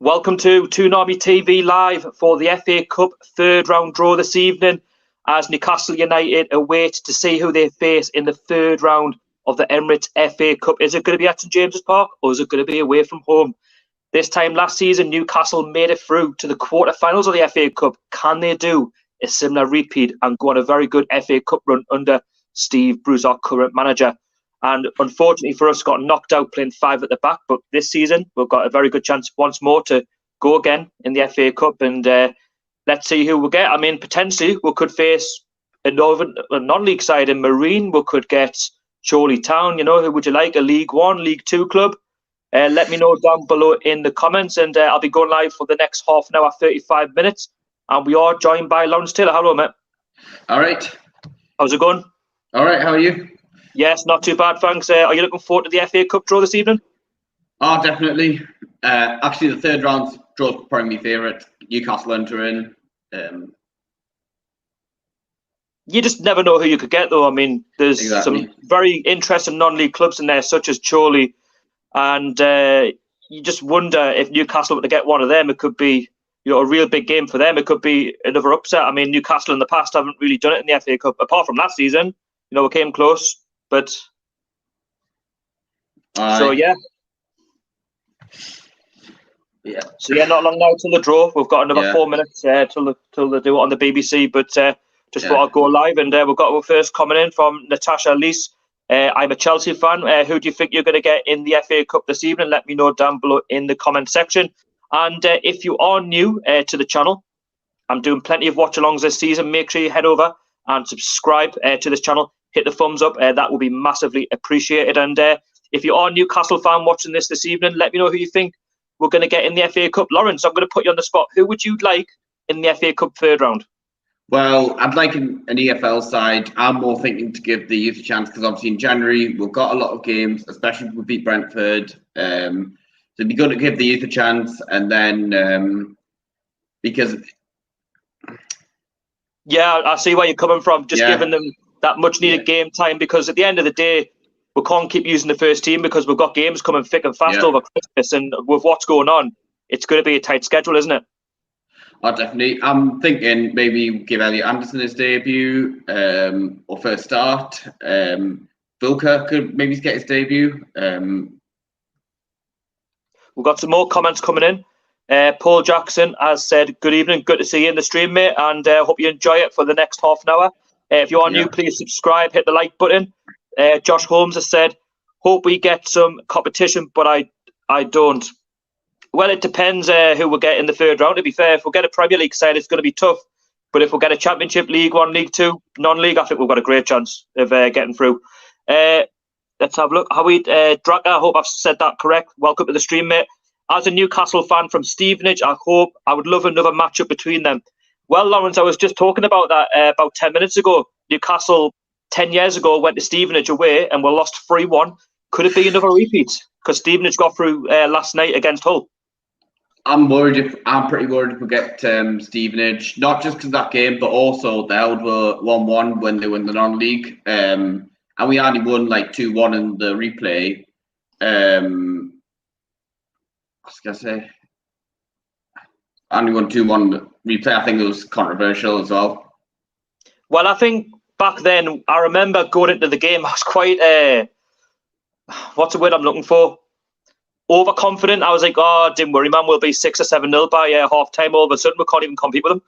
Welcome to Toon TV Live for the FA Cup third round draw this evening as Newcastle United await to see who they face in the third round of the Emirates FA Cup. Is it going to be at St James's Park or is it going to be away from home? This time last season, Newcastle made it through to the quarterfinals of the FA Cup. Can they do a similar repeat and go on a very good FA Cup run under Steve Bruce, our current manager? And unfortunately for us, got knocked out playing 5 at the back. But this season, we've got a very good chance once more to go again in the FA Cup. And let's see who we'll get. I mean, potentially, we could face a non-league side in Marine. We could get Chorley Town. You know, who would you like? A League 1, League 2 club? Let me know down below in the comments. And I'll be going live for the next half an hour, 35 minutes. And we are joined by Lawrence Taylor. Hello, mate. All right. How's it going? All right. How are you? Yes, not too bad, thanks. Are you looking forward to the FA Cup draw this evening? Oh, definitely. Actually, the third round draw is probably my favourite. Newcastle entering. You just never know who you could get, though. I mean, there's some very interesting non-league clubs in there, such as Chorley, and you just wonder if Newcastle were to get one of them, it could be, you know, a real big game for them. It could be another upset. I mean, Newcastle in the past haven't really done it in the FA Cup, apart from last season. You know, it came close. But so yeah. So yeah, not long now till the draw. We've got another 4 minutes till they do it on the BBC. But just thought I'd go live, and we've got our first comment in from Natasha Lees. I'm a Chelsea fan. Who do you think you're going to get in the FA Cup this evening? Let me know down below in the comment section. And if you are new to the channel, I'm doing plenty of watch-alongs this season. Make sure you head over and subscribe to this channel. Hit the thumbs up. That will be massively appreciated. And if you are a Newcastle fan watching this evening, let me know who you think we're going to get in the FA Cup. Lawrence, I'm going to put you on the spot. Who would you like in the FA Cup third round? Well, I'd like an EFL side. I'm more thinking to give the youth a chance because obviously in January we've got a lot of games, especially if we beat Brentford. So it'd be good to give the youth a chance, and then because I see where you're coming from. Just giving them that much needed game time, because at the end of the day, we can't keep using the first team because we've got games coming thick and fast over Christmas, and with what's going on, it's going to be a tight schedule, isn't it? Oh, definitely. I'm thinking maybe give Elliot Anderson his debut or first start. Vilka could maybe get his debut. We've got some more comments coming in. Paul Jackson has said, good evening, good to see you in the stream, mate, and hope you enjoy it for the next half an hour. If you are new, please subscribe, hit the like button. Josh Holmes has said, hope we get some competition, but I don't. Well, it depends who we'll get in the third round. To be fair, if we get a Premier League side, it's going to be tough. But if we get a Championship, League 1, League 2, non-league, I think we've got a great chance of getting through. Let's have a look. Howie Draka, I hope I've said that correct. Welcome to the stream, mate. As a Newcastle fan from Stevenage, I would love another matchup between them. Well, Lawrence, I was just talking about that about 10 minutes ago. Newcastle 10 years ago went to Stevenage away and were lost 3-1. Could it be another repeat? Because Stevenage got through last night against Hull. I'm pretty worried if we get Stevenage, not just because of that game, but also the Held were 1-1 when they won the non-league. And we only won like 2-1 in the replay. I was going to say, only won 2-1 replay. I think it was controversial as well. Well, I think back then, I remember going into the game, I was quite, what's the word I'm looking for? Overconfident. I was like, oh, don't worry, man, we'll be 6 or 7-0 by half time. All of a sudden, we can't even compete with them.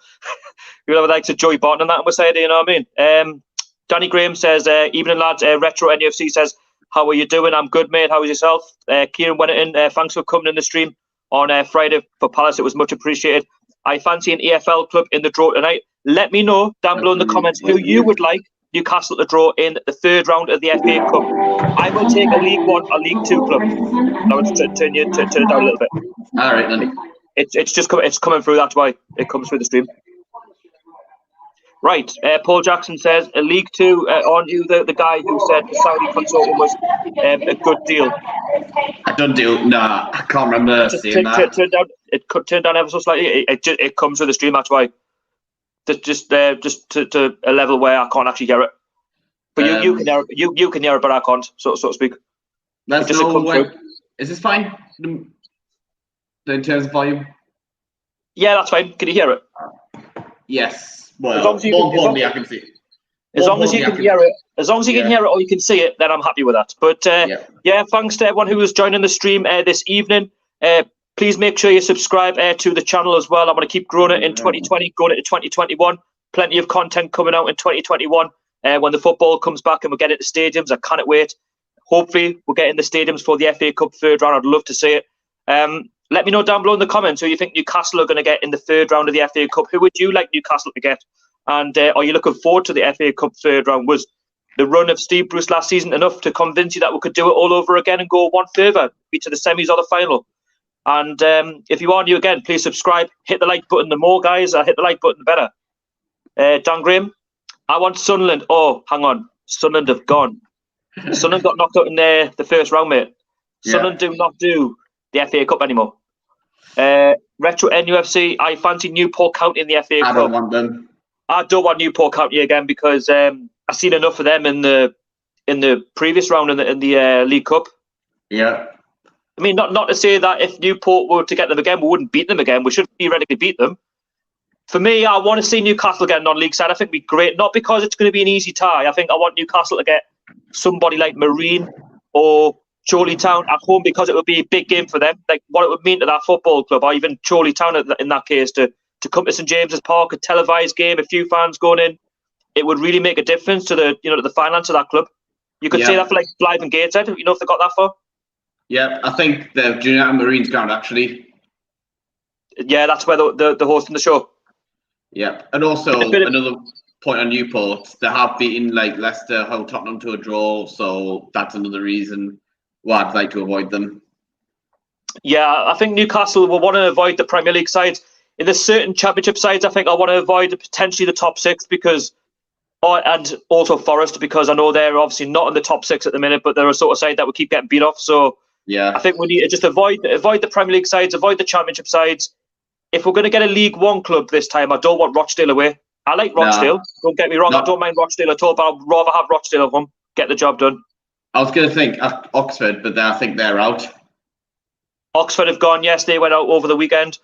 You know, like to Joey Barton and that, and we say, you know what I mean? Danny Graham says, evening lads, Retro NFC says, how are you doing? I'm good, mate. How is yourself? Kieran Wennington, thanks for coming in the stream on Friday for Palace. It was much appreciated. I fancy an EFL club in the draw tonight. Let me know down below in the comments who you would like Newcastle to draw in the third round of the FA Cup. I will take a League 1 or League 2 club. Now let's turn it down a little bit. All right, then. It's coming through. That's why it comes through the stream. Right, Paul Jackson says, a League 2, aren't you the guy who said the Saudi consultant was a good deal? A good deal? Nah, I can't remember seeing that. It could turn down ever so slightly. It comes through the stream, that's why. Just to a level where I can't actually hear it. But you can hear it, you can hear it, but I can't, so to speak. Let's know when. Is this fine? in terms of volume? Yeah, that's fine. Can you hear it? Yes. Well, more importantly, I can see it. As long as you can hear it, or you can see it, then I'm happy with that. But yeah, thanks to everyone who was joining the stream this evening. Please make sure you subscribe to the channel as well. I'm going to keep growing it in 2020, going into 2021. Plenty of content coming out in 2021 when the football comes back and we get into stadiums. I cannot wait. Hopefully, we'll get in the stadiums for the FA Cup third round. I'd love to see it. Let me know down below in the comments who you think Newcastle are going to get in the third round of the FA Cup. Who would you like Newcastle to get? And are you looking forward to the FA Cup third round? Was the run of Steve Bruce last season enough to convince you that we could do it all over again and go one further, be to the semis or the final? And if you are new again, please subscribe. Hit the like button. The more guys hit the like button, the better. Dan Graham, I want Sunderland. Oh, hang on. Sunderland have gone. Sunderland got knocked out in the first round, mate. Sunderland do not do the FA Cup anymore. Retro NUFC, I fancy Newport County in the FA Cup. I don't want them. I don't want Newport County again because I've seen enough of them in the previous round in the League Cup. Yeah. I mean, not to say that if Newport were to get them again, we wouldn't beat them again. We should theoretically beat them. For me, I want to see Newcastle get a non-league side. I think it'd be great. Not because it's going to be an easy tie. I think I want Newcastle to get somebody like Marine or Chorley Town at home because it would be a big game for them. Like what it would mean to that football club, or even Chorley Town in that case, to come to St James's Park, a televised game, a few fans going in. It would really make a difference to the finance of that club. You could say that for like Blythe and Gateshead. You know if they got that far. Yeah, I think the Junior and Marines ground actually. Yeah, that's where they're hosting the show. Yeah, and also another point on Newport, they have beaten like Leicester, held Tottenham to a draw, so that's another reason why I'd like to avoid them. Yeah, I think Newcastle will want to avoid the Premier League sides. In the certain Championship sides, I think I want to avoid potentially the top six and also Forest because I know they're obviously not in the top six at the minute, but they're a sort of side that we keep getting beat off. So yeah, I think we need to just avoid the Premier League sides, avoid the Championship sides. If we're going to get a League One club this time, I don't want Rochdale away. I like Rochdale. Don't get me wrong. I don't mind Rochdale at all, but I'd rather have Rochdale at home. Get the job done. I was going to think Oxford, but I think they're out. Oxford have gone. Yes, they went out over the weekend.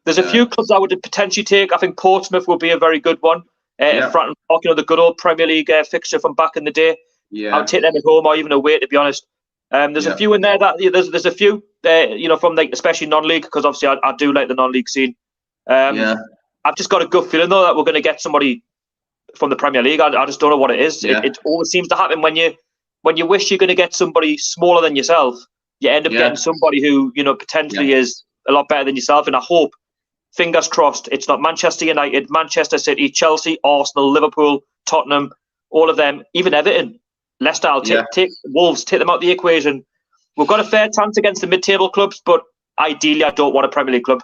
There's a few clubs I would potentially take. I think Portsmouth will be a very good one. Fratton Park, the good old Premier League fixture from back in the day. Yeah. I would take them at home or even away, to be honest. There's a few in there that there's a few from like especially non-league because obviously I do like the non-league scene. I've just got a gut feeling though that we're going to get somebody from the Premier League. I just don't know what it is. Yeah. It always seems to happen when you wish you're going to get somebody smaller than yourself. You end up getting somebody who potentially is a lot better than yourself. And I hope, fingers crossed, it's not Manchester United, Manchester City, Chelsea, Arsenal, Liverpool, Tottenham, all of them, even Everton, Leicester. I'll take Wolves, take them out of the equation. We've got a fair chance against the mid-table clubs, but ideally, I don't want a Premier League club.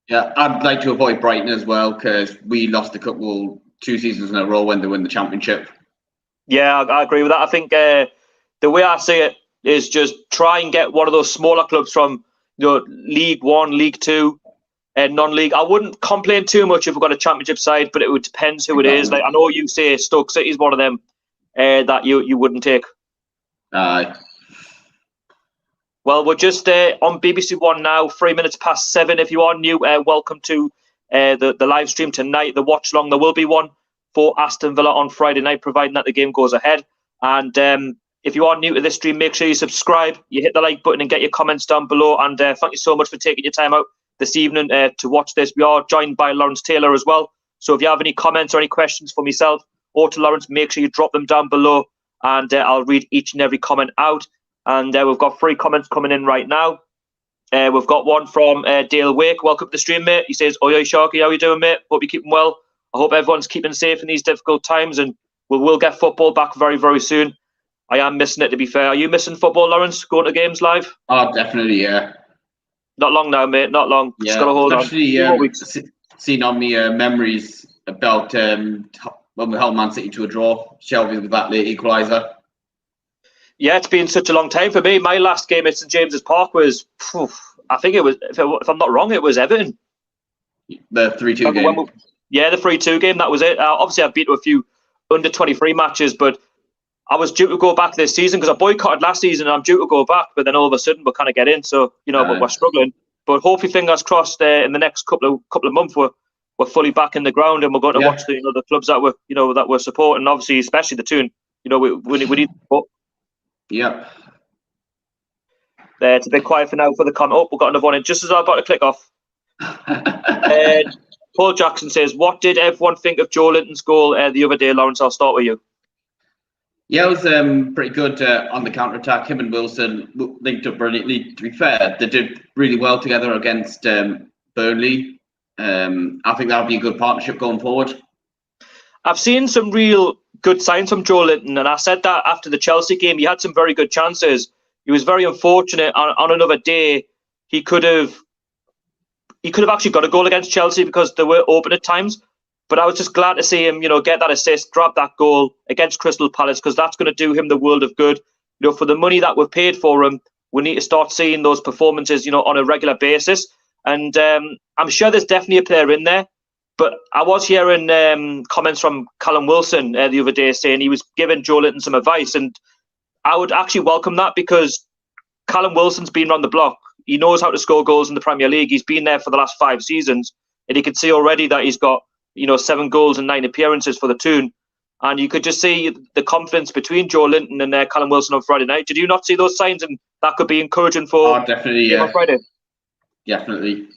Yeah, I'd like to avoid Brighton as well because we lost a couple 2 seasons in a row when they win the Championship. Yeah, I agree with that. I think the way I see it is just try and get one of those smaller clubs from League One, League Two, and non-league. I wouldn't complain too much if we've got a Championship side, but it would depend who it is. Like I know you say Stoke City is one of them that you wouldn't take. Aye. Well, we're just on BBC One now, 7:03. If you are new, welcome to the live stream tonight, the watch-along. There will be one for Aston Villa on Friday night, providing that the game goes ahead. And if you are new to this stream, make sure you subscribe, you hit the like button and get your comments down below. And thank you so much for taking your time out this evening to watch this. We are joined by Lawrence Taylor as well. So if you have any comments or any questions for myself or to Lawrence, make sure you drop them down below and I'll read each and every comment out. And we've got 3 comments coming in right now. We've got one from Dale Wake. Welcome to the stream, mate. He says, "Oi, Sharky, how you doing, mate? Hope you're keeping well. I hope everyone's keeping safe in these difficult times and we'll get football back very, very soon. I am missing it, to be fair. Are you missing football, Lawrence, going to games live?" Oh, definitely, yeah. Not long now, mate. Not long. Yeah, just got to hold on. Seen on me memories about when we held Man City to a draw. Shelby with that late equaliser. Yeah, it's been such a long time for me. My last game at St James's Park was, I think it was, if I'm not wrong, it was Everton. The 3-2 game. The 3-2 game, that was it. Obviously, I've been to a few under-23 matches, but I was due to go back this season because I boycotted last season and I'm due to go back, but then all of a sudden we're kind of getting in, so, we're struggling. But hopefully, fingers crossed, in the next couple of months, we're fully back in the ground and we're going to watch the clubs that we're supporting. Obviously, especially the Toon. We need support. Yep. It's a bit quiet for now for the comment. Oh, we've got another one in just as I'm about to click off. Paul Jackson says, "What did everyone think of Joe Linton's goal the other day, Lawrence? I'll start with you." Yeah, it was pretty good on the counter-attack. Him and Wilson linked up brilliantly. To be fair, they did really well together against Burnley. I think that'll be a good partnership going forward. I've seen some real good signs from Joe Linton, and I said that after the Chelsea game. He had some very good chances. He was very unfortunate on another day. He could have actually got a goal against Chelsea because they were open at times. But I was just glad to see him, get that assist, grab that goal against Crystal Palace, because that's going to do him the world of good. For the money that we've paid for him, we need to start seeing those performances, on a regular basis. And I'm sure there's definitely a player in there. But I was hearing comments from Callum Wilson the other day saying he was giving Joe Linton some advice. And I would actually welcome that, because Callum Wilson's been on the block. He knows how to score goals in the Premier League. He's been there for the last 5 seasons. And you can see already that he's got 7 goals and 9 appearances for the Toon. And you could just see the confidence between Joe Linton and Callum Wilson on Friday night. Did you not see those signs? And that could be encouraging for definitely, on Friday. Definitely.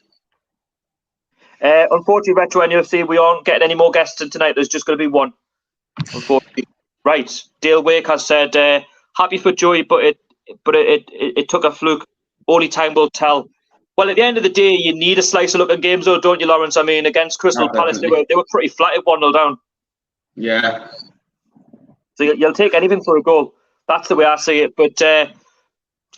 Unfortunately, Retro NFC, we aren't getting any more guests in tonight. There's just going to be one, unfortunately. Right. Dale Wake has said, happy for Joey, but it took a fluke. Only time will tell. Well, at the end of the day, you need a slice of luck in games, though, don't you, Lawrence? I mean, against Crystal Palace, they were pretty flat at 1-0 down. Yeah. So you'll take anything for a goal. That's the way I see it. But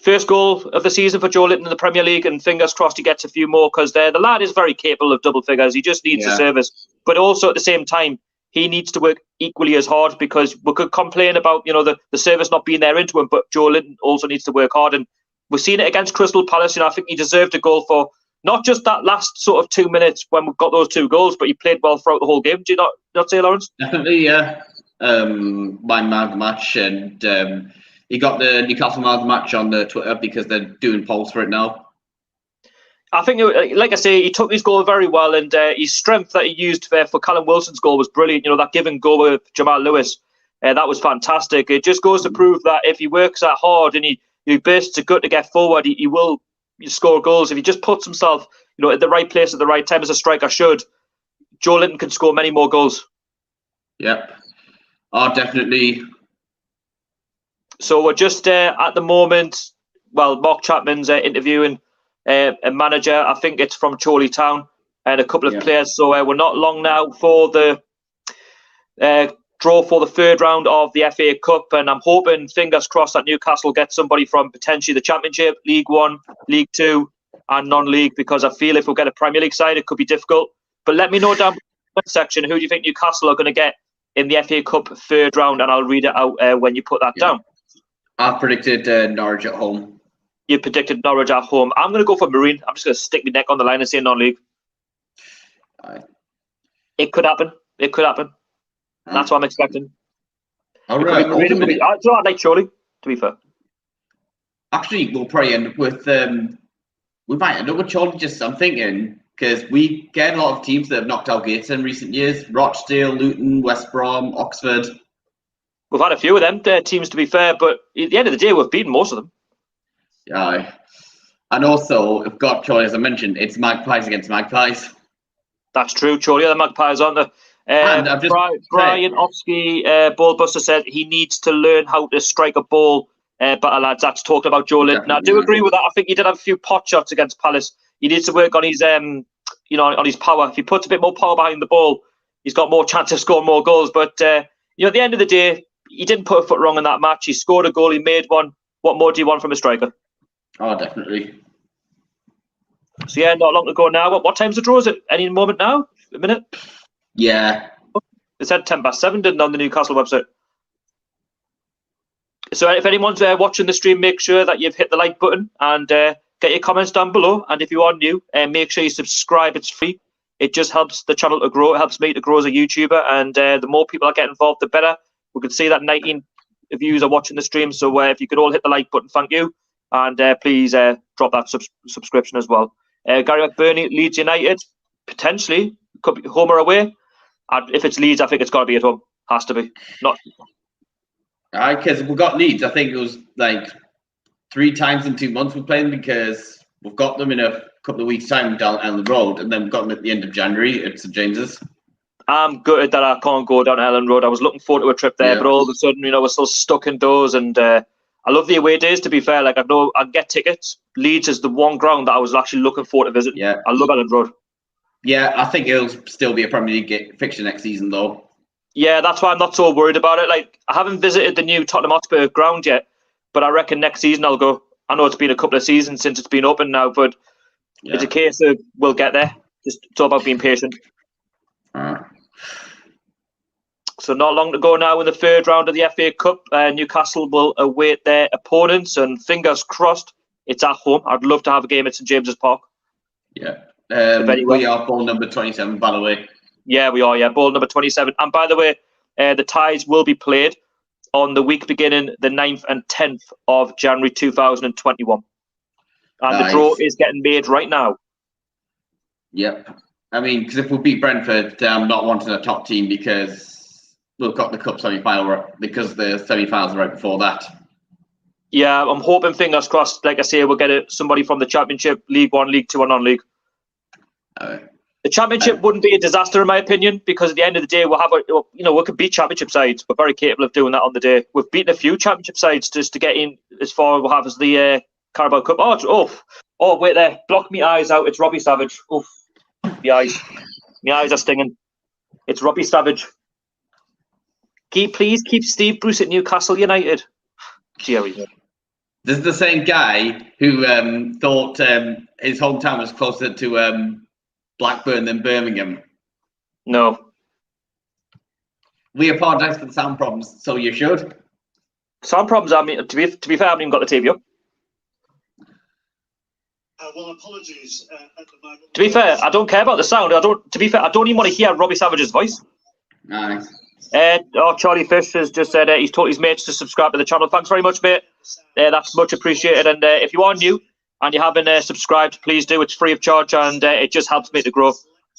first goal of the season for Joe Linton in the Premier League, and fingers crossed he gets a few more, because the lad is very capable of double figures. He just needs the service. But also at the same time, he needs to work equally as hard, because we could complain about the service not being there into him, but Joe Linton also needs to work hard. And we've seen it against Crystal Palace. I think he deserved a goal for not just that last sort of 2 minutes when we got those 2 goals, but he played well throughout the whole game. Do you not say, Lawrence? Definitely, yeah. My man of the match, and he got the Newcastle man of the match on the Twitter because they're doing polls for it now. I think, like I say, he took his goal very well, and his strength that he used for Callum Wilson's goal was brilliant. That give and go with Jamal Lewis, that was fantastic. It just goes to prove that if he works that hard and he bursts a gut to get forward, he will score goals. If he just puts himself, at the right place at the right time, as a striker should, Joe Linton can score many more goals. Yep. Oh, definitely. So we're just at the moment, Mark Chapman's interviewing a manager. I think it's from Chorley Town, and a couple of players. So we're not long now for the draw for the 3rd round of the FA Cup, and I'm hoping, fingers crossed, that Newcastle gets somebody from potentially the Championship, League 1, League 2 and non-league, because I feel if we get a Premier League side, it could be difficult. But let me know down in the comment section, who do you think Newcastle are going to get in the FA Cup 3rd round, and I'll read it out when you put that down. I've predicted Norwich at home. You predicted Norwich at home. I'm going to go for Marine. I'm just going to stick my neck on the line and say non-league. It could happen. It could happen. That's what I'm expecting. All right. I'd like Chorley, to be fair. Actually, we'll probably end up with we might end up with Chorley. Just I'm thinking, because we get a lot of teams that have knocked out gates in recent years: Rochdale, Luton, West Brom, Oxford. We've had a few of them teams, to be fair, but at the end of the day, we've beaten most of them. Yeah, and also, if got Chorley, as I mentioned, it's Magpies against Magpies. That's true. Chorley are the Magpies, aren't they? And I've just Brian Ofsky, Ballbuster, said he needs to learn how to strike a ball better, lads. That's talking about Joe Linton. I do agree with that. I think he did have a few pot shots against Palace. He needs to work on his, on his power. If he puts a bit more power behind the ball, he's got more chance of scoring more goals. But at the end of the day, he didn't put a foot wrong in that match. He scored a goal. He made one. What more do you want from a striker? Oh, definitely. So yeah, not long to go now. What time's the draw? Is it any moment now? A minute? Yeah. It said 7:10, didn't it, on the Newcastle website? So if anyone's watching the stream, make sure that you've hit the like button and get your comments down below. And if you are new, make sure you subscribe. It's free. It just helps the channel to grow. It helps me to grow as a YouTuber. And the more people that get involved, the better. We can see that 19 viewers are watching the stream. So if you could all hit the like button, thank you. And please drop that subscription as well. Gary McBurney, Leeds United, potentially. Could be home or away. If it's Leeds, I think it's got to be at home. Has to be. Not. Because we've got Leeds. I think it was like 3 times in 2 months we're playing, because we've got them in a couple of weeks' time down Ellen Road, and then we've got them at the end of January at St James's. I'm gutted that I can't go down Ellen Road. I was looking forward to a trip there, but all of a sudden, we're still stuck indoors. And I love the away days, to be fair. Like, I know I can get tickets. Leeds is the one ground that I was actually looking forward to visit. Yeah. I love Ellen Road. Yeah, I think it'll still be a Premier League fixture next season, though. Yeah, that's why I'm not so worried about it. Like, I haven't visited the new Tottenham Hotspur ground yet, but I reckon next season I'll go. I know it's been a couple of seasons since it's been open now, but it's a case of we'll get there. It's all about being patient. So not long to go now in the third round of the FA Cup. Newcastle will await their opponents, and fingers crossed it's at home. I'd love to have a game at St James's Park. Yeah. We are ball number 27, by the way. Yeah, we are. Yeah, ball number 27. And by the way, the ties will be played on the week beginning the 9th and 10th of January 2021. And the draw is getting made right now. Yep. I mean, because if we beat Brentford, I'm not wanting a top team, because we've got the cup semi-final, because the semi-finals are right before that. Yeah, I'm hoping, fingers crossed, like I say, we'll get somebody from the Championship, League 1, League 2 and non-league. The Championship wouldn't be a disaster, in my opinion, because at the end of the day, we'll have we could beat Championship sides. We're very capable of doing that on the day. We've beaten a few Championship sides just to get in as far as we'll have as the Carabao Cup. Oh, wait there. Block me eyes out. It's Robbie Savage. Oof. The eyes. My eyes are stinging. It's Robbie Savage. Please keep Steve Bruce at Newcastle United. Jerry. This is the same guy who thought his hometown was closer to Blackburn than Birmingham. No. We apologise for the sound problems, so you should. Sound problems, I mean, to be fair, I haven't even got the TV up. Well, apologies at the moment. To be fair, I don't care about the sound. I don't even want to hear Robbie Savage's voice. Nice. Charlie Fish has just said he's taught his mates to subscribe to the channel. Thanks very much, mate. That's much appreciated. And if you are new and you haven't subscribed, please do. It's free of charge, and it just helps me to grow,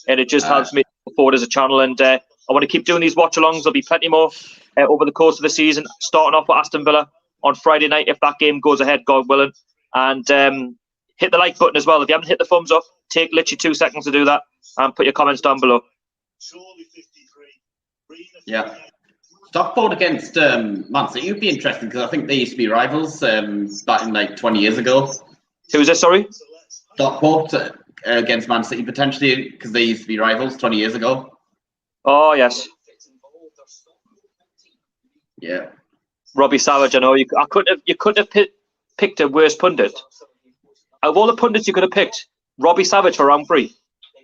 and it just helps me to forward as a channel. And I want to keep doing these watch-alongs. There'll be plenty more over the course of the season, starting off with Aston Villa on Friday night, if that game goes ahead, God willing. And hit the like button as well. If you haven't hit the thumbs up, take literally 2 seconds to do that, and put your comments down below. Yeah. Stockport against Man City would be interesting, because I think they used to be rivals starting like 20 years ago. Who was this, sorry? Stockport against Man City, potentially, because they used to be rivals 20 years ago. Oh, yes. Yeah. Robbie Savage, I know. You couldn't have picked a worse pundit. Of all the pundits you could have picked, Robbie Savage for round 3.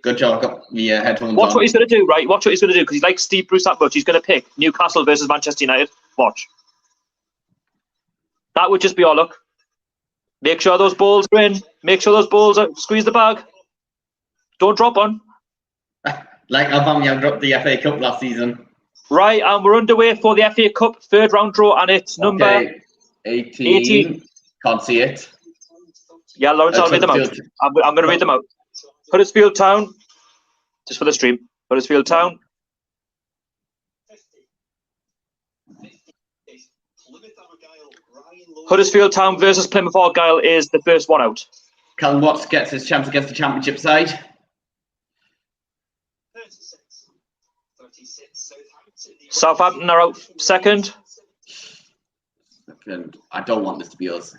Good job. Got the headphones Watch on. What he's going to do, right? Watch what he's going to do, because he likes Steve Bruce that much. He's going to pick Newcastle versus Manchester United. Watch. That would just be our luck. Make sure those balls are in. Make sure those balls are... Squeeze the bag. Don't drop on. Like Aubameyang dropped the FA Cup last season. Right, and we're underway for the FA Cup third round draw, and it's number 18. Can't see it. Yeah, Lawrence, I'll read them out. I'm going to read them out. Huddersfield Town, just for the stream. Huddersfield Town. Huddersfield Town versus Plymouth Argyle is the first one out. Callum Watts gets his chance against the Championship side. 36. Southampton are out second. I don't want this to be us.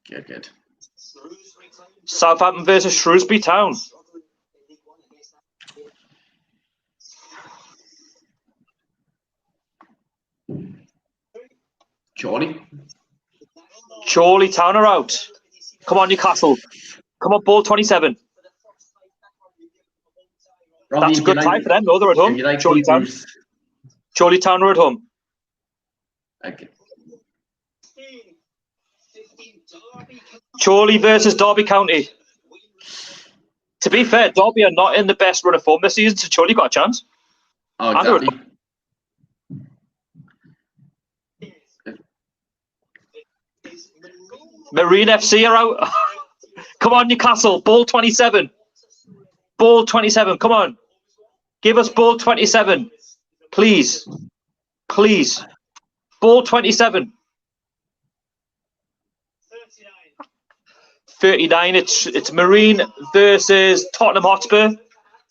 Good. Southampton versus Shrewsbury Town. Chorley Town are out. Come on, Newcastle. Come on, ball 27. That's a good tie for them, though. They're at home. Chorley Town. Chorley Town are at home. Okay. Chorley versus Derby County. To be fair, Derby are not in the best run of form this season, so Chorley got a chance. Oh, exactly. Marine FC are out. Come on, Newcastle. Ball 27. Ball 27. Come on. Give us ball 27. Please. Please. Ball 27. 39. It's Marine versus Tottenham Hotspur.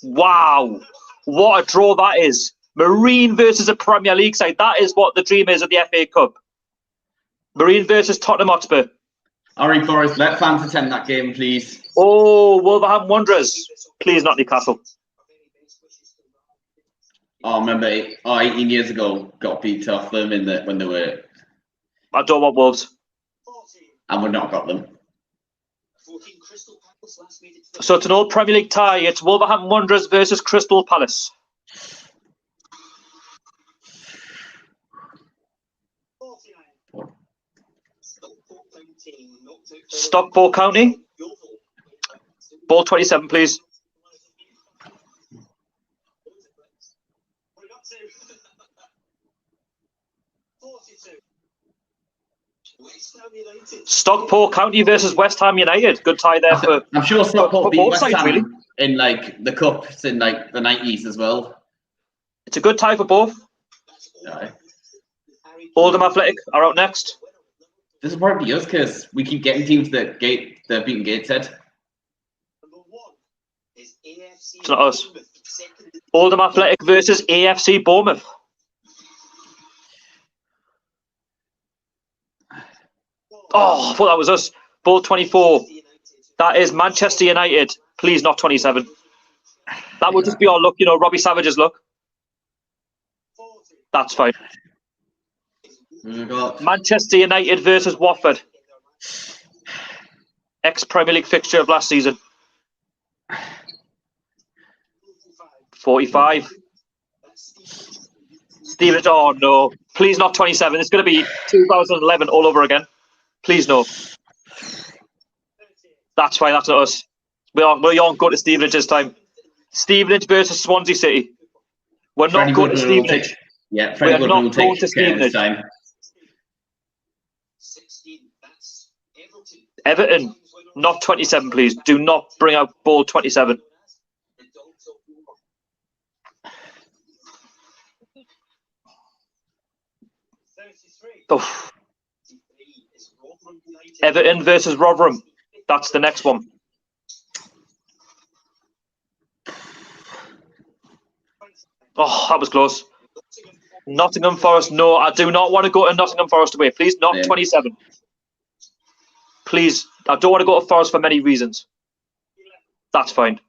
Wow. What a draw that is. Marine versus a Premier League side. That is what the dream is of the FA Cup. Marine versus Tottenham Hotspur. Harry Forrest, let fans attend that game, please. Oh, Wolverhampton Wanderers. Please, not Newcastle. Oh, remember 18 years ago, got beat off them when they were. I don't want Wolves. And we've not got them. So it's an old Premier League tie. It's Wolverhampton Wanderers versus Crystal Palace. Stockport County. Ball 27, please. Stockport County versus West Ham United. Good tie there for. I'm sure Stockport beat West sides, Ham really. in like the cups in like the 90s as well. It's a good tie for both. Yeah. Oldham Athletic are out next. This will probably be us because we keep getting teams that they're beating Gateshead. It's not us. Oldham Athletic versus AFC Bournemouth. Oh, I thought that was us. Ball 24. That is Manchester United. Please, not 27. That would just be our luck, you know, Robbie Savage's luck. That's fine. Manchester United versus Watford. Ex-Premier League fixture of last season. 45. Stevenage, oh no. Please not 27. It's going to be 2011 all over again. Please no. That's fine, that's not us. We aren't going to Stevenage this time. Stevenage versus Swansea City. We're not going to Stevenage. Yeah, we are not going to Stevenage. Everton, not 27, please. Do not bring out ball 27. Oh. Everton versus Rotherham. That's the next one. Oh, that was close. Nottingham Forest. No, I do not want to go to Nottingham Forest away. Please, not 27. Please, I don't want to go to Forest for many reasons. That's fine.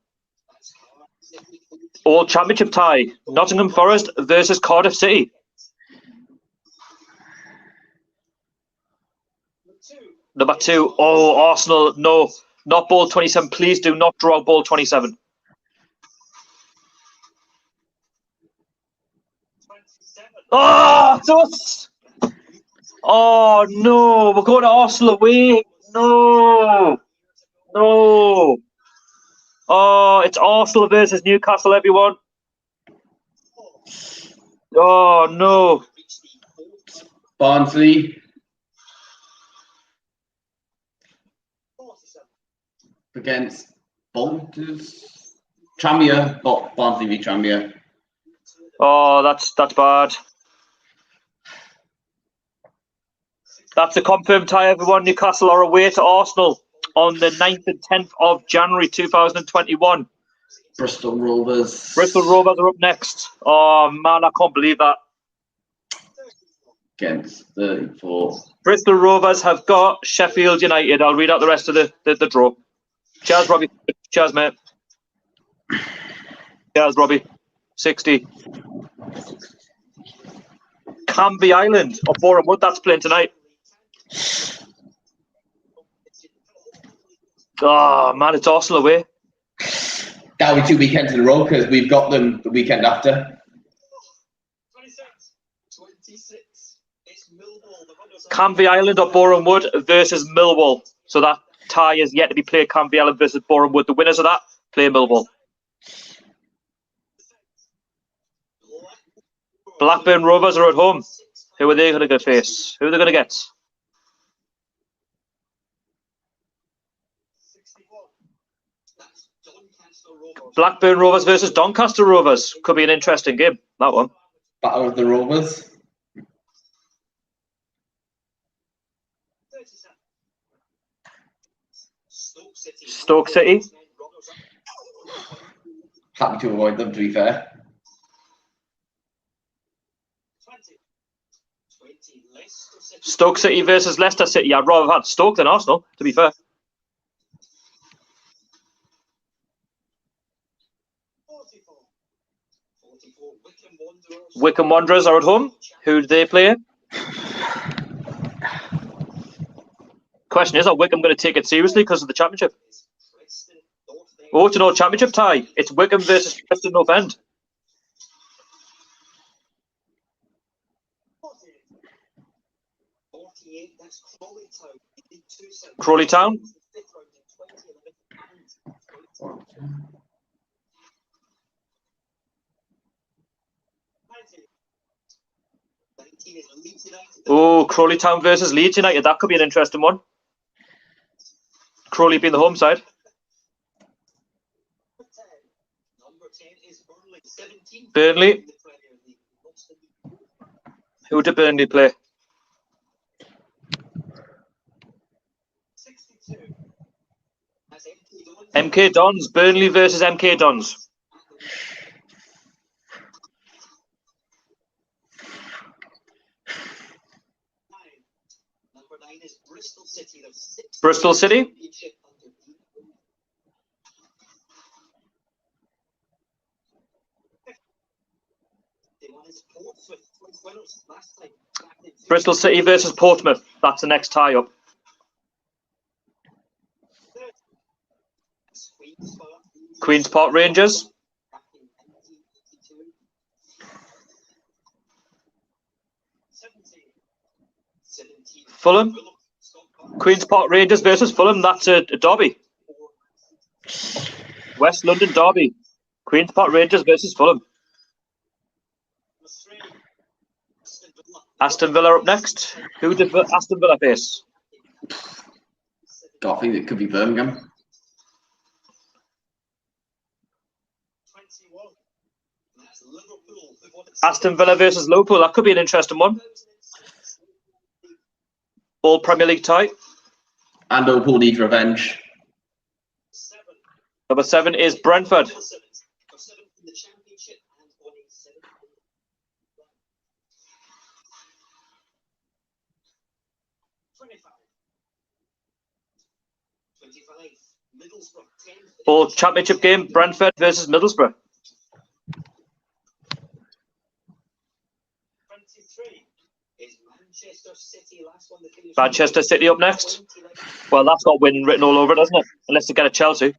All Championship tie. Nottingham Forest versus Cardiff City. Number 2. Oh, Arsenal. No, not ball 27. Please do not draw ball 27. Oh, it's us. Oh, no. We're going to Arsenal away. No. No. Oh, it's Arsenal versus Newcastle, everyone. Oh, no. Barnsley. Against Bolters. Tranmere. Barnsley v Tranmere. Oh, that's bad. That's a confirmed tie, everyone. Newcastle are away to Arsenal on the 9th and 10th of January 2021. Bristol Rovers. Bristol Rovers are up next. Oh, man, I can't believe that. Against 34. Bristol Rovers have got Sheffield United. I'll read out the rest of the draw. Cheers, Robbie. Cheers, mate. Cheers, Robbie. 60. Canby Island or Boreham Wood, that's playing tonight. Oh, man, it's Arsenal away. That'll be 2 weekends in a row because we've got them the weekend after. 26. Canby Island or Boreham Wood versus Millwall. So that tie is yet to be played. Canby Island versus Boreham Wood. The winners of that play Millwall. Blackburn Rovers are at home. Who are they going to face? Who are they going to get? Blackburn Rovers versus Doncaster Rovers. Could be an interesting game, that one. Battle of the Rovers. Stoke City. Happy to avoid them, to be fair. Stoke City versus Leicester City. I'd rather have had Stoke than Arsenal, to be fair. Wycombe Wanderers are at home. Who do they play? Question is, are Wycombe going to take it seriously because of the championship? Oh, it's an old championship tie. It's Wycombe versus Preston North End. Crawley Town. Oh, Crawley Town versus Leeds United. That could be an interesting one. Crawley being the home side. Burnley. Who did Burnley play? MK Dons. Burnley versus MK Dons. Bristol City. Bristol City versus Portsmouth. That's the next tie-up. Queen's Park Rangers. Fulham. Queen's Park Rangers versus Fulham. That's a derby. West London derby. Queen's Park Rangers versus Fulham. Aston Villa up next. Who did Aston Villa face? I think it could be Birmingham. Aston Villa versus Liverpool. That could be an interesting one. All Premier League tie. And Liverpool need revenge. Number 7 is Brentford. All Championship game, Brentford versus Middlesbrough. Manchester City up next. Well, that's got winning written all over it, doesn't it? Unless they get a Chelsea.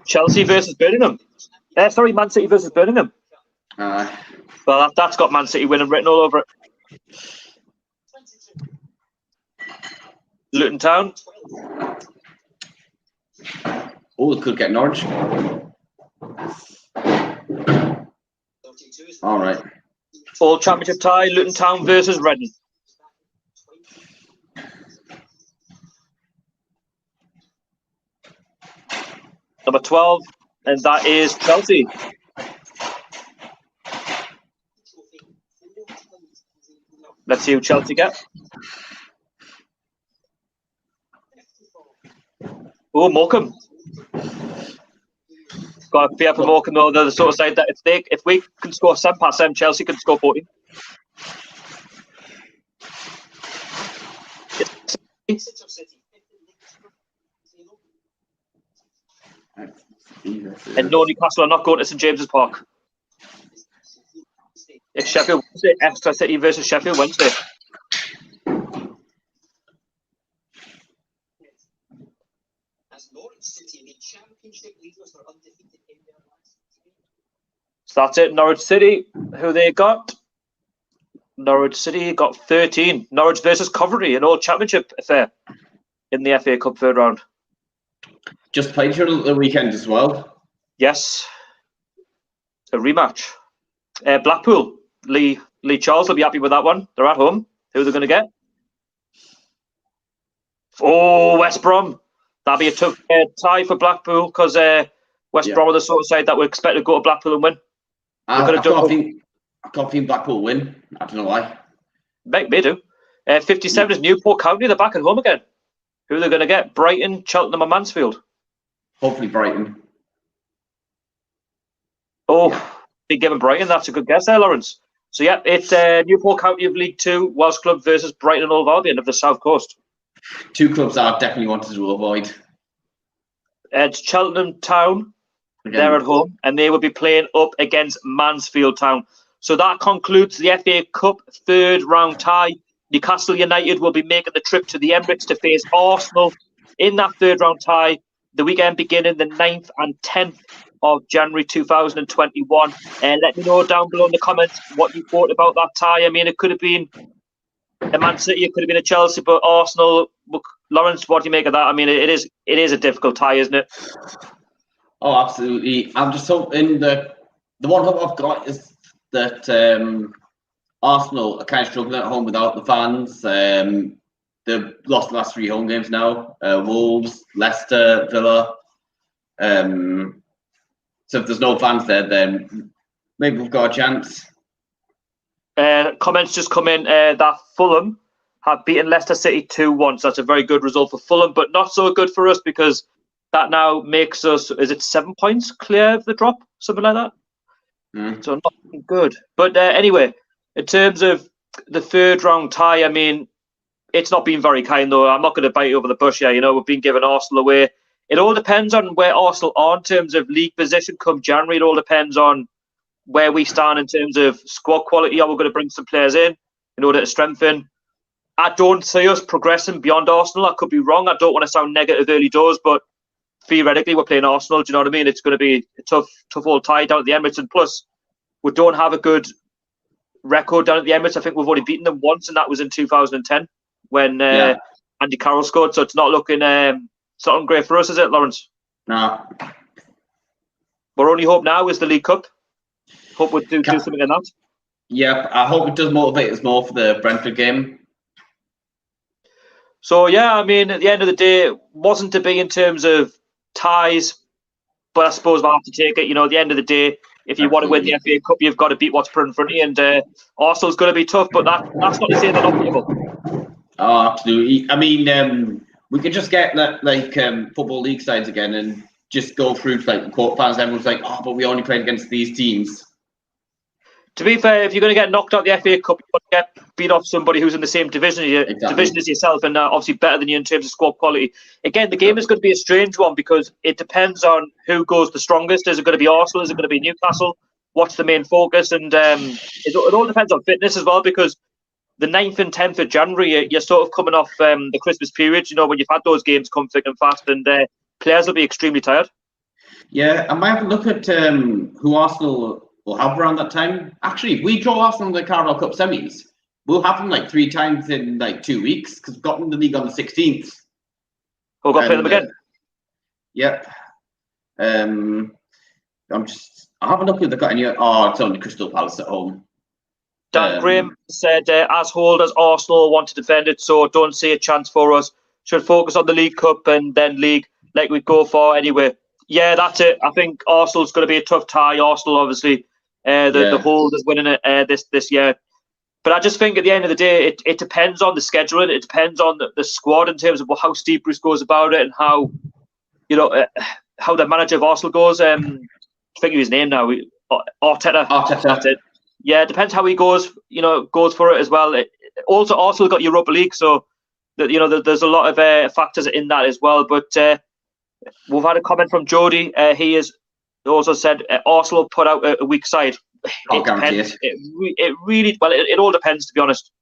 Chelsea versus Birmingham. Sorry, Man City versus Birmingham. Well, that's got Man City winning written all over it. Luton Town. Oh, it could get Norwich. All right. All Championship tie, Luton Town versus Reading. Number 12, and that is Chelsea. Let's see who Chelsea get. Oh, Morecambe. Got to be up for Morecambe though. They're the sort of side that if we can score 7 past them, Chelsea can score 40. And no, Newcastle are not going to St James's Park. It's Sheffield Wednesday, Exeter City versus Sheffield Wednesday. So that's it. Norwich City, who they got? Norwich City got 13. Norwich versus Coventry, an old championship affair in the FA Cup third round. Just played during the weekend as well. Yes. A rematch. Blackpool, Lee Lee Charles will be happy with that one. They're at home. Who are they going to get? Oh, West Brom. That'll be a tough tie for Blackpool because West Brom are the sort of side that we expect to go to Blackpool and win. I've got a feeling Blackpool win. I don't know why. May do. 57 is Newport County. They're back at home again. Who are they going to get? Brighton, Cheltenham, or Mansfield? Hopefully Brighton. Big game in Brighton. That's a good guess there, Lawrence. So, yeah, it's Newport County of League Two, Welsh club versus Brighton and Hove Albion of the South Coast. Two clubs I definitely wanted to avoid. It's Cheltenham Town. They're at home, and they will be playing up against Mansfield Town. So that concludes the FA Cup third round tie. Newcastle United will be making the trip to the Emirates to face Arsenal in that third round tie. The weekend beginning the 9th and 10th of January 2021. Let me know down below in the comments what you thought about that tie. I mean, it could have been a Man City, it could have been a Chelsea, but Arsenal. Lawrence, what do you make of that? I mean, it is a difficult tie, isn't it? Oh, absolutely. I'm just hoping that the one hope I've got is that Arsenal are kind of struggling at home without the fans. They've lost the last 3 home games now. Wolves, Leicester, Villa. So if there's no fans there, then maybe we've got a chance. Comments just come in that Fulham have beaten Leicester City 2-1. So that's a very good result for Fulham, but not so good for us because that now makes us, is it 7 points clear of the drop? Something like that? So not good. But anyway, in terms of the third round tie, I mean, it's not been very kind though. I'm not going to bite over the bush here. We've been giving Arsenal away. It all depends on where Arsenal are in terms of league position come January. It all depends on where we stand in terms of squad quality. Are we going to bring some players in order to strengthen? I don't see us progressing beyond Arsenal. I could be wrong. I don't want to sound negative early doors, but theoretically, we're playing Arsenal. Do you know what I mean? It's going to be a tough old tie down at the Emirates. And plus, we don't have a good record down at the Emirates. I think we've only beaten them once, and that was in 2010 when Andy Carroll scored. So it's not looking great for us, is it, Lawrence? No. Our only hope now is the League Cup. Hope we'll do something in that. Yeah, I hope it does motivate us more for the Brentford game. So, yeah, I mean, at the end of the day, it wasn't to be in terms of ties, but I suppose we'll have to take it. At the end of the day, if you want to win the FA Cup, you've got to beat what's put in front of you. And Arsenal's going to be tough, but that's not to say they're not beatable. Oh, absolutely. I mean, we could just get Football League sides again and just go through to the quarterfinals. Everyone's like, oh, but we only played against these teams. To be fair, if you're going to get knocked out the FA Cup, you're going to get beat off somebody who's in the same division as yourself, and obviously better than you in terms of squad quality. Again, the game is going to be a strange one because it depends on who goes the strongest. Is it going to be Arsenal? Is it going to be Newcastle? What's the main focus? And it all depends on fitness as well, because the 9th and 10th of January, you're sort of coming off the Christmas period, when you've had those games come thick and fast, and players will be extremely tired. Yeah, I might have a look at who Arsenal will have around that time. Actually, if we draw Arsenal in the Carabao Cup semis, we'll have them 3 times in 2 weeks because we've got them in the league on the 16th. We'll go play them again. Yep. I'll have a look if they've got any. Oh, it's only Crystal Palace at home. Dan Graham said, as holders, Arsenal want to defend it, so don't see a chance for us. Should focus on the League Cup and then League like we go for anyway. Yeah, that's it. I think Arsenal's going to be a tough tie. Arsenal, obviously, the holders winning it this year. But I just think at the end of the day, it depends on the scheduling. It depends on the squad in terms of how Steve Bruce goes about it and how the manager of Arsenal goes. I think of his name now. Arteta. That's it. Yeah, it depends how he goes. Goes for it as well. Also, Arsenal got Europa League, so there's a lot of factors in that as well. But we've had a comment from Jody. He has also said Arsenal put out a weak side. I'll guarantee it. It really, it all depends, to be honest.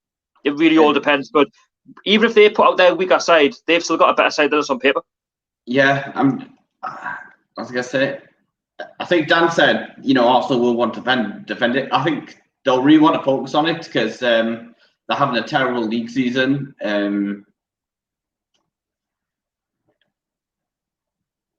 It really all depends. But even if they put out their weaker side, they've still got a better side than us on paper. Yeah, I was going to say, I think Dan said, Arsenal will want to defend it. I think they'll really want to focus on it because they're having a terrible league season.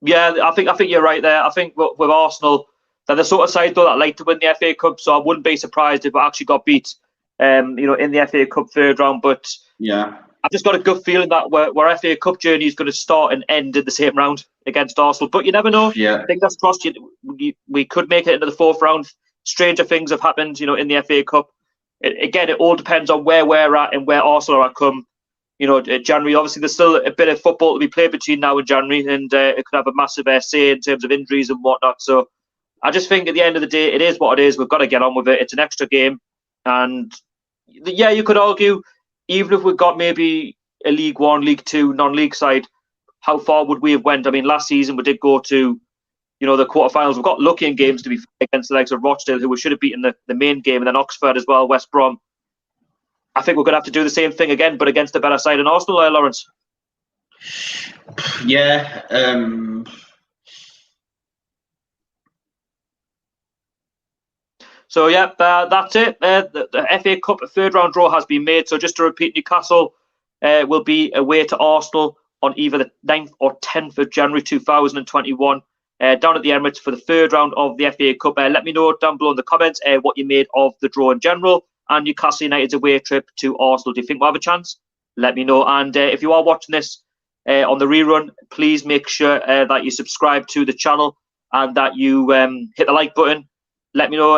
Yeah, I think you're right there. I think with Arsenal, they're the sort of side though that like to win the FA Cup, so I wouldn't be surprised if we actually got beat in the FA Cup third round. But yeah, I've just got a good feeling that our FA Cup journey is going to start and end in the same round against Arsenal. But you never know. Yeah. Fingers crossed. We could make it into the fourth round. Stranger things have happened, in the FA Cup. Again, it all depends on where we're at and where Arsenal are at come. January. Obviously, there's still a bit of football to be played between now and January, and it could have a massive say in terms of injuries and whatnot. So I just think at the end of the day, it is what it is. We've got to get on with it. It's an extra game. And yeah, you could argue, even if we've got maybe a League One, League Two, non-league side, how far would we have went? I mean, last season we did go to, the quarterfinals. We've got lucky in games to be against the likes of Rochdale, who we should have beaten the main game, and then Oxford as well, West Brom. I think we're going to have to do the same thing again, but against a better side in Arsenal, Lawrence. Yeah. So, yeah, that's it. The FA Cup third round draw has been made. So, just to repeat, Newcastle will be away to Arsenal on either the 9th or 10th of January 2021 down at the Emirates for the third round of the FA Cup. Let me know down below in the comments what you made of the draw in general and Newcastle United's away trip to Arsenal. Do you think we'll have a chance? Let me know. And if you are watching this on the rerun, please make sure that you subscribe to the channel and that you hit the like button. Let me know,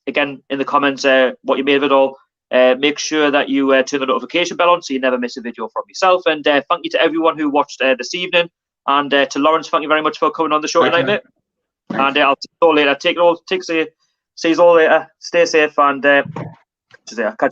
again, in the comments what you made of it all. Make sure that you turn the notification bell on so you never miss a video from yourself. And thank you to everyone who watched this evening. And to Lawrence, thank you very much for coming on the show tonight, mate. And I'll see you all later. See you all later. Stay safe and catch you all.